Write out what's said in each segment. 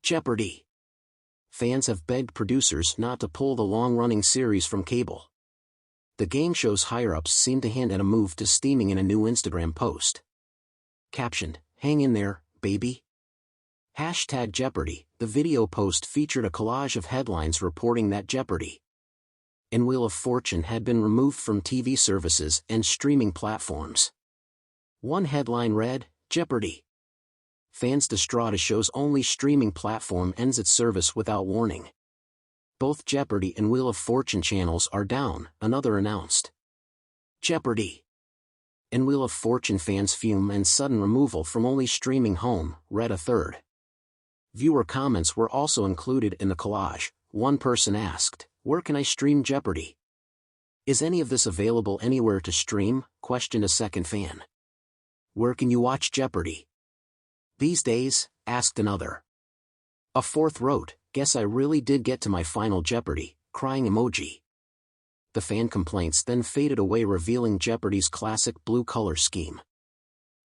Jeopardy! Fans have begged producers not to pull the long-running series from cable. The game show's higher-ups seem to hint at a move to steaming in a new Instagram post. Captioned, "Hang in there, baby." Hashtag Jeopardy! The video post featured a collage of headlines reporting that Jeopardy! And Wheel of Fortune had been removed from TV services and streaming platforms. One headline read, "Jeopardy! Fans distraught as show's only streaming platform ends its service without warning. Both Jeopardy! And Wheel of Fortune channels are down," another announced. Jeopardy! And Wheel of Fortune fans fume and sudden removal from only streaming home, read a third. Viewer comments were also included in the collage. One person asked, "Where can I stream Jeopardy? Is any of this available anywhere to stream?" questioned a second fan. "Where can you watch Jeopardy these days?" asked another. A fourth wrote, "Guess I really did get to my final Jeopardy!" Crying emoji. The fan complaints then faded away, revealing Jeopardy's classic blue color scheme.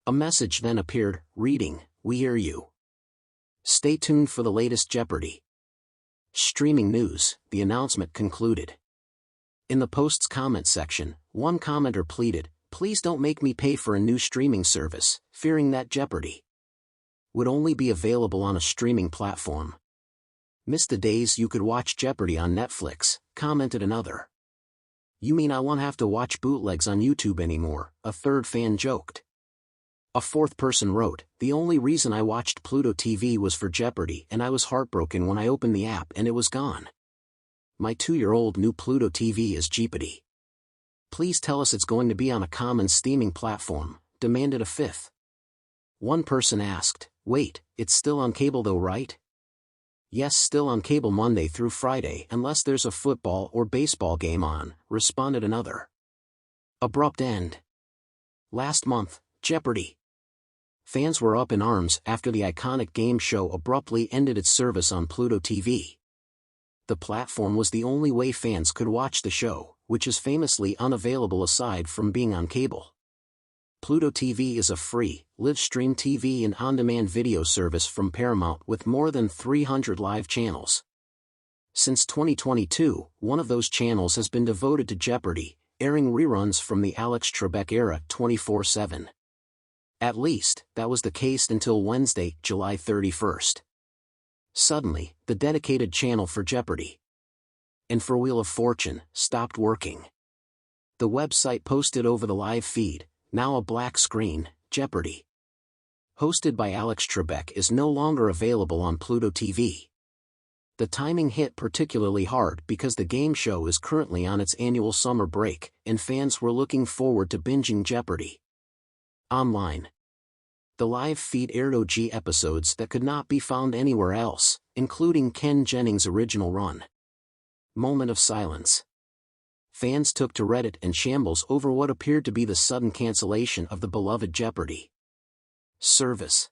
A message then appeared, reading, "We hear you. Stay tuned for the latest Jeopardy! Streaming news," the announcement concluded. In the post's comment section, one commenter pleaded, "Please don't make me pay for a new streaming service," fearing that Jeopardy! Would only be available on a streaming platform. "Miss the days you could watch Jeopardy on Netflix," commented another. "You mean I won't have to watch bootlegs on YouTube anymore," a third fan joked. A fourth person wrote, "The only reason I watched Pluto TV was for Jeopardy, and I was heartbroken when I opened the app and it was gone. My 2-year-old new Pluto TV is Jeopardy! Please tell us it's going to be on a common streaming platform," demanded a fifth. One person asked, "Wait, it's still on cable though, right?" "Yes, still on cable Monday through Friday unless there's a football or baseball game on," responded another. Abrupt end. Last month, Jeopardy! Fans were up in arms after the iconic game show abruptly ended its service on Pluto TV. The platform was the only way fans could watch the show, which is famously unavailable aside from being on cable. Pluto TV is a free, live-stream TV and on-demand video service from Paramount with more than 300 live channels. Since 2022, one of those channels has been devoted to Jeopardy!, airing reruns from the Alex Trebek era 24/7. At least, that was the case until Wednesday, July 31st. Suddenly, the dedicated channel for Jeopardy! And for Wheel of Fortune stopped working. The website posted over the live feed, now a black screen, Jeopardy! Hosted by Alex Trebek is no longer available on Pluto TV. The timing hit particularly hard because the game show is currently on its annual summer break, and fans were looking forward to binging Jeopardy! Online. The live feed aired OG episodes that could not be found anywhere else, including Ken Jennings' original run. Moment of silence. Fans took to Reddit in shambles over what appeared to be the sudden cancellation of the beloved Jeopardy! Service.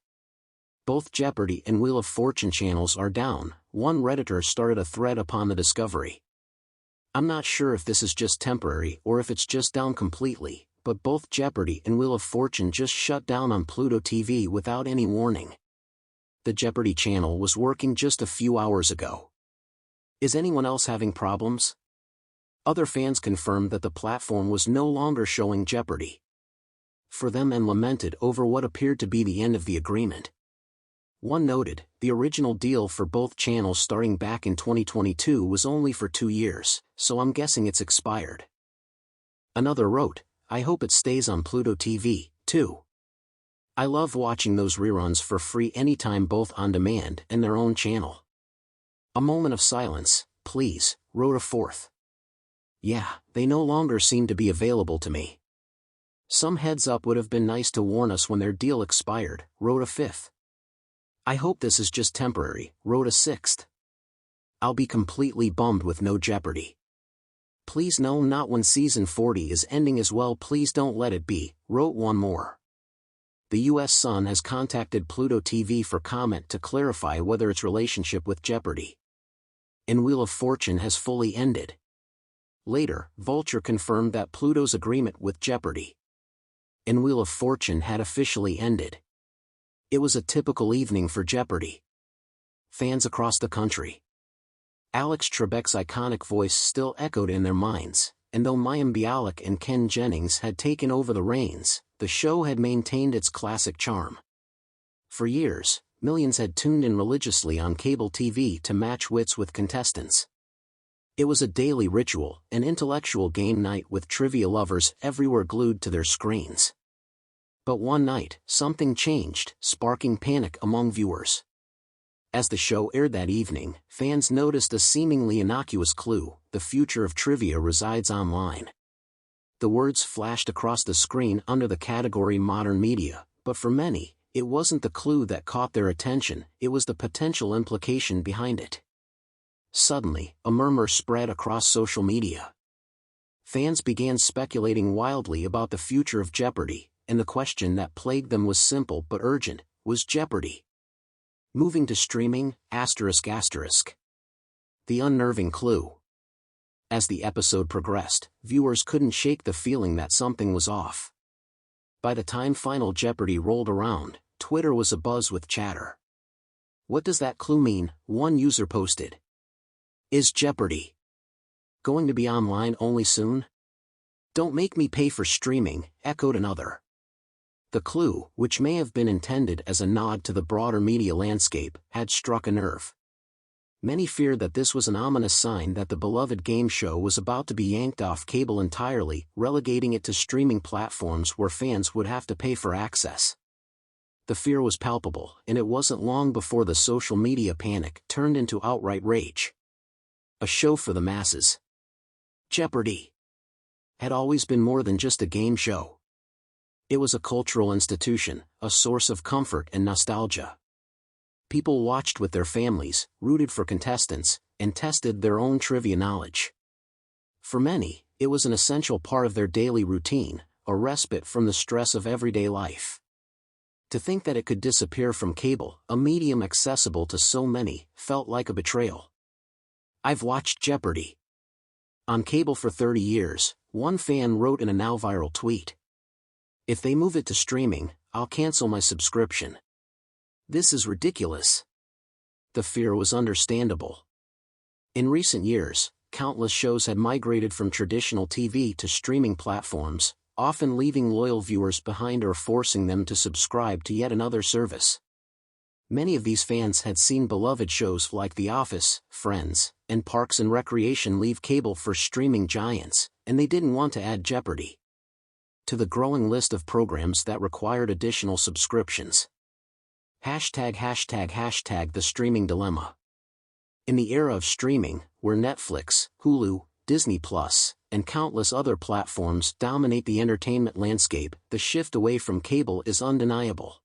Both Jeopardy! And Wheel of Fortune channels are down. One Redditor started a thread upon the discovery. "I'm not sure if this is just temporary or if it's just down completely, but both Jeopardy! And Wheel of Fortune just shut down on Pluto TV without any warning. The Jeopardy! Channel was working just a few hours ago. Is anyone else having problems?" Other fans confirmed that the platform was no longer showing Jeopardy! For them and lamented over what appeared to be the end of the agreement. One noted, the original deal for both channels starting back in 2022 was only for 2 years, so I'm guessing it's expired. Another wrote, "I hope it stays on Pluto TV, too. I love watching those reruns for free anytime, both on demand and their own channel." "A moment of silence, please," wrote a fourth. "Yeah, they no longer seem to be available to me. Some heads up would have been nice to warn us when their deal expired," wrote a fifth. "I hope this is just temporary," wrote a sixth. "I'll be completely bummed with no Jeopardy! Please no, not when season 40 is ending as well, please don't let it be," wrote one more. The U.S. Sun has contacted Pluto TV for comment to clarify whether its relationship with Jeopardy! And Wheel of Fortune has fully ended. Later, Vulture confirmed that Pluto's agreement with Jeopardy! And Wheel of Fortune had officially ended. It was a typical evening for Jeopardy! fans across the country. Alex Trebek's iconic voice still echoed in their minds, and though mayim Bialik and Jennings had taken over the reins, the show had maintained its classic charm. For years, millions had tuned in religiously on cable TV to match wits with contestants. It was a daily ritual, an intellectual game night with trivia lovers everywhere glued to their screens. But one night, something changed, sparking panic among viewers. As the show aired that evening, fans noticed a seemingly innocuous clue: the future of trivia resides online. The words flashed across the screen under the category Modern Media, but for many, it wasn't the clue that caught their attention, it was the potential implication behind it. Suddenly, a murmur spread across social media. Fans began speculating wildly about the future of Jeopardy, and the question that plagued them was simple but urgent: was Jeopardy moving to streaming? ***. The unnerving clue. As the episode progressed, viewers couldn't shake the feeling that something was off. By the time Final Jeopardy rolled around, Twitter was abuzz with chatter. "What does that clue mean?" one user posted. "Is Jeopardy going to be online only soon? Don't make me pay for streaming," echoed another. The clue, which may have been intended as a nod to the broader media landscape, had struck a nerve. Many feared that this was an ominous sign that the beloved game show was about to be yanked off cable entirely, relegating it to streaming platforms where fans would have to pay for access. The fear was palpable, and it wasn't long before the social media panic turned into outright rage. A show for the masses. Jeopardy had always been more than just a game show. It was a cultural institution, a source of comfort and nostalgia. People watched with their families, rooted for contestants, and tested their own trivia knowledge. For many, it was an essential part of their daily routine, a respite from the stress of everyday life. To think that it could disappear from cable, a medium accessible to so many, felt like a betrayal. "I've watched Jeopardy on cable for 30 years, one fan wrote in a now-viral tweet. "If they move it to streaming, I'll cancel my subscription. This is ridiculous." The fear was understandable. In recent years, countless shows had migrated from traditional TV to streaming platforms, often leaving loyal viewers behind or forcing them to subscribe to yet another service. Many of these fans had seen beloved shows like The Office, Friends, and Parks and Recreation leave cable for streaming giants, and they didn't want to add Jeopardy to the growing list of programs that required additional subscriptions. #The streaming dilemma. In the era of streaming, where Netflix, Hulu, Disney+, and countless other platforms dominate the entertainment landscape, the shift away from cable is undeniable.